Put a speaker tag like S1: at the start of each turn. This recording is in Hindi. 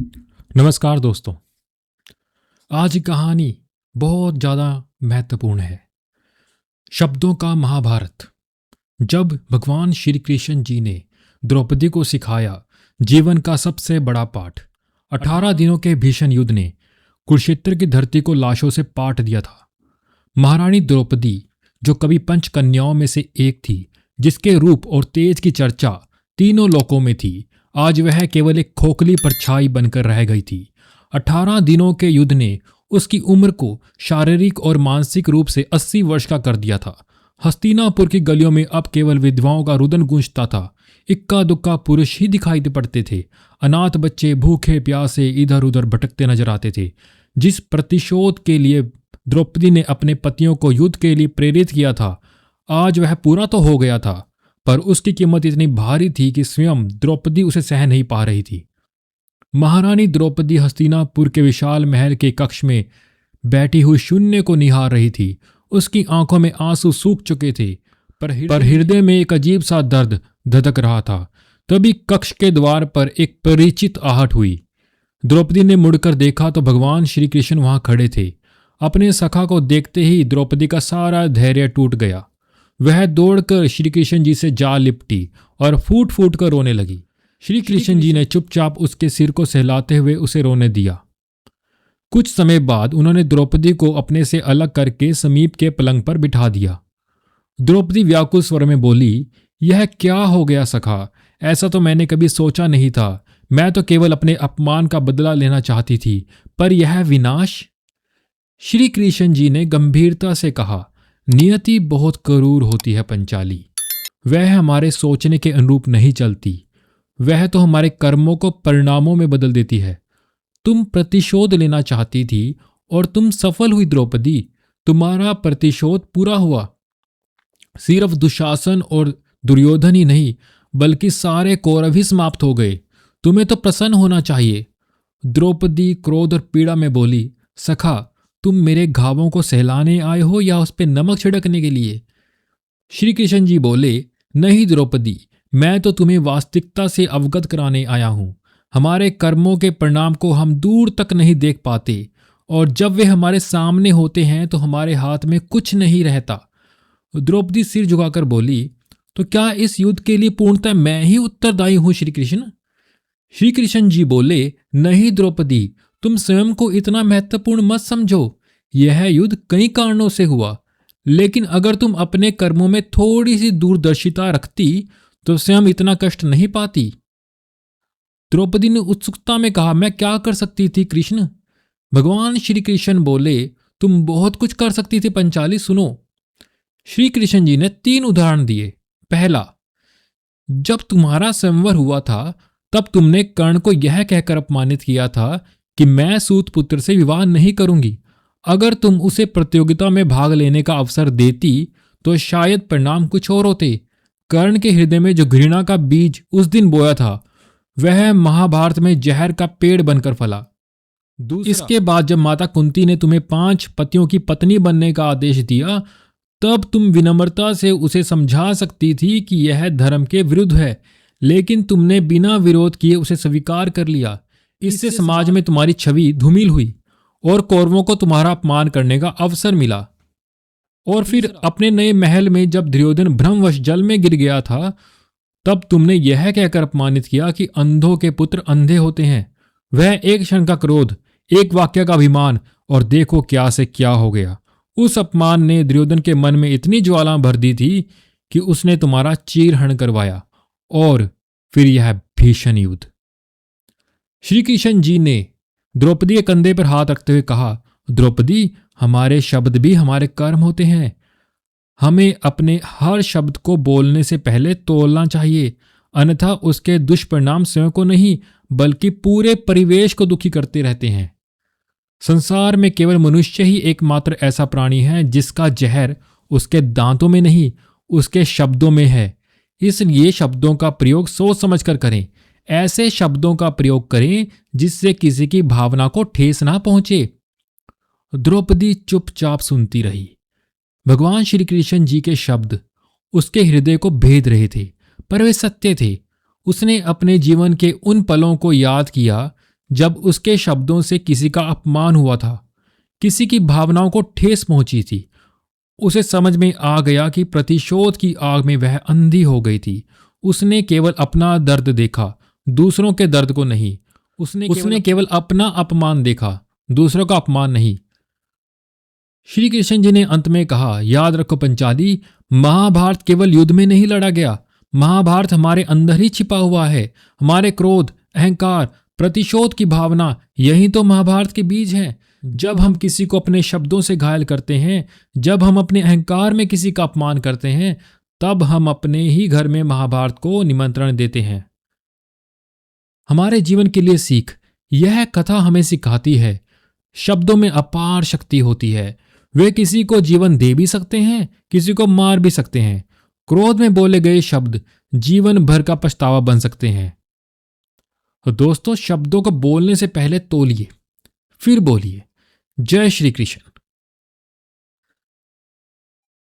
S1: नमस्कार दोस्तों। आज की कहानी बहुत ज़्यादा महत्वपूर्ण है। शब्दों का महाभारत। जब भगवान श्री कृष्ण जी ने द्रौपदी को सिखाया जीवन का सबसे बड़ा पाठ, 18 दिनों के भीषण युद्ध ने कुरुक्षेत्र की धरती को लाशों से पाट दिया था। महारानी द्रौपदी, जो कभी पंच कन्याओं में से एक थी, जिसके रूप और तेज की चर्चा तीनों लोकों में थी, आज वह केवल एक खोखली परछाई बनकर रह गई थी। 18 दिनों के युद्ध ने उसकी उम्र को शारीरिक और मानसिक रूप से 80 वर्ष का कर दिया था। हस्तिनापुर की गलियों में अब केवल विधवाओं का रुदन गूंजता था। इक्का दुक्का पुरुष ही दिखाई पड़ते थे। अनाथ बच्चे भूखे प्यासे इधर उधर भटकते नजर आते थे। जिस प्रतिशोध के लिए द्रौपदी ने अपने पतियों को युद्ध के लिए प्रेरित किया था, आज वह पूरा तो हो गया था, पर उसकी कीमत इतनी भारी थी कि स्वयं द्रौपदी उसे सह नहीं पा रही थी। महारानी द्रौपदी हस्तिनापुर के विशाल महल के कक्ष में बैठी हुई शून्य को निहार रही थी। उसकी आंखों में आंसू सूख चुके थे, पर हृदय में एक अजीब सा दर्द धधक रहा था। तभी कक्ष के द्वार पर एक परिचित आहट हुई। द्रौपदी ने मुड़कर देखा तो भगवान श्री कृष्ण वहां खड़े थे। अपने सखा को देखते ही द्रौपदी का सारा धैर्य टूट गया। वह दौड़कर श्री कृष्ण जी से जा लिपटी और फूट फूट कर रोने लगी। श्री कृष्ण जी ने चुपचाप उसके सिर को सहलाते हुए उसे रोने दिया। कुछ समय बाद उन्होंने द्रौपदी को अपने से अलग करके समीप के पलंग पर बिठा दिया। द्रौपदी व्याकुल स्वर में बोली, यह क्या हो गया सखा? ऐसा तो मैंने कभी सोचा नहीं था। मैं तो केवल अपने अपमान का बदला लेना चाहती थी, पर यह विनाश। श्री कृष्ण जी ने गंभीरता से कहा, नियति बहुत क्रूर होती है पंचाली। वह हमारे सोचने के अनुरूप नहीं चलती। वह तो हमारे कर्मों को परिणामों में बदल देती है। तुम प्रतिशोध लेना चाहती थी और तुम सफल हुई द्रौपदी। तुम्हारा प्रतिशोध पूरा हुआ। सिर्फ दुशासन और दुर्योधन ही नहीं, बल्कि सारे कौरव ही समाप्त हो गए। तुम्हें तो प्रसन्न होना चाहिए। द्रौपदी क्रोध और पीड़ा में बोली, सखा, तुम मेरे घावों को सहलाने आए हो या उस पर नमक छिड़कने के लिए? श्री कृष्ण जी बोले, नहीं द्रौपदी, मैं तो तुम्हें वास्तविकता से अवगत कराने आया हूं। हमारे कर्मों के परिणाम को हम दूर तक नहीं देख पाते, और जब वे हमारे सामने होते हैं तो हमारे हाथ में कुछ नहीं रहता। द्रौपदी सिर झुकाकर बोली, तो क्या इस युद्ध के लिए पूर्णतः मैं ही उत्तरदायी हूं श्री कृष्ण? श्री कृष्ण जी बोले, नहीं द्रौपदी, तुम स्वयं को इतना महत्वपूर्ण मत समझो। यह युद्ध कई कारणों से हुआ, लेकिन अगर तुम अपने कर्मों में थोड़ी सी दूरदर्शिता रखती तो स्वयं इतना कष्ट नहीं पाती। द्रौपदी ने उत्सुकता में कहा, मैं क्या कर सकती थी कृष्ण? भगवान श्री कृष्ण बोले, तुम बहुत कुछ कर सकती थी पंचाली। सुनो। श्री कृष्ण जी ने 3 उदाहरण दिए। पहला, जब तुम्हारा संवर हुआ था तब तुमने कर्ण को यह कहकर अपमानित किया था कि मैं सूत पुत्र से विवाह नहीं करूंगी। अगर तुम उसे प्रतियोगिता में भाग लेने का अवसर देती तो शायद परिणाम कुछ और होते। कर्ण के हृदय में जो घृणा का बीज उस दिन बोया था, वह महाभारत में जहर का पेड़ बनकर फला। इसके बाद जब माता कुंती ने तुम्हें 5 पतियों की पत्नी बनने का आदेश दिया, तब तुम विनम्रता से उसे समझा सकती थी कि यह धर्म के विरुद्ध है, लेकिन तुमने बिना विरोध किए उसे स्वीकार कर लिया। इससे समाज में तुम्हारी छवि धूमिल हुई और कौरवों को तुम्हारा अपमान करने का अवसर मिला। और फिर अपने नए महल में जब दुर्योधन भ्रमवश जल में गिर गया था, तब तुमने यह कहकर अपमानित किया कि अंधों के पुत्र अंधे होते हैं। वह एक क्षण का क्रोध, एक वाक्य का अभिमान, और देखो क्या से क्या हो गया। उस अपमान ने दुर्योधन के मन में इतनी ज्वाला भर दी थी कि उसने तुम्हारा चीरहरण करवाया, और फिर यह भीषण युद्ध। श्री कृष्ण जी ने द्रौपदी के कंधे पर हाथ रखते हुए कहा, द्रौपदी, हमारे शब्द भी हमारे कर्म होते हैं। हमें अपने हर शब्द को बोलने से पहले तौलना चाहिए, अन्यथा उसके दुष्परिणाम स्वयं को नहीं बल्कि पूरे परिवेश को दुखी करते रहते हैं। संसार में केवल मनुष्य ही एकमात्र ऐसा प्राणी है जिसका जहर उसके दांतों में नहीं, उसके शब्दों में है। इसलिए शब्दों का प्रयोग सोच समझकर करें। ऐसे शब्दों का प्रयोग करें जिससे किसी की भावना को ठेस ना पहुंचे। द्रौपदी चुपचाप सुनती रही। भगवान श्री कृष्ण जी के शब्द उसके हृदय को भेद रहे थे, पर वे सत्य थे। उसने अपने जीवन के उन पलों को याद किया जब उसके शब्दों से किसी का अपमान हुआ था, किसी की भावनाओं को ठेस पहुंची थी, उसे समझ में आ गया कि प्रतिशोध की आग में वह अंधी हो गई थी। उसने केवल अपना दर्द देखा, दूसरों के दर्द को नहीं। उसने केवल अपना अपमान देखा, दूसरों का अपमान नहीं। श्री कृष्ण जी ने अंत में कहा, याद रखो पंचाली, महाभारत केवल युद्ध में नहीं लड़ा गया। महाभारत हमारे अंदर ही छिपा हुआ है। हमारे क्रोध, अहंकार, प्रतिशोध की भावना, यही तो महाभारत के बीज हैं। जब हम किसी को अपने शब्दों से घायल करते हैं, जब हम अपने अहंकार में किसी का अपमान करते हैं, तब हम अपने ही घर में महाभारत को निमंत्रण देते हैं। हमारे जीवन के लिए सीख, यह कथा हमें सिखाती है, शब्दों में अपार शक्ति होती है। वे किसी को जीवन दे भी सकते हैं, किसी को मार भी सकते हैं। क्रोध में बोले गए शब्द जीवन भर का पछतावा बन सकते हैं। तो दोस्तों, शब्दों को बोलने से पहले तोलिए, फिर बोलिए। जय श्री कृष्ण।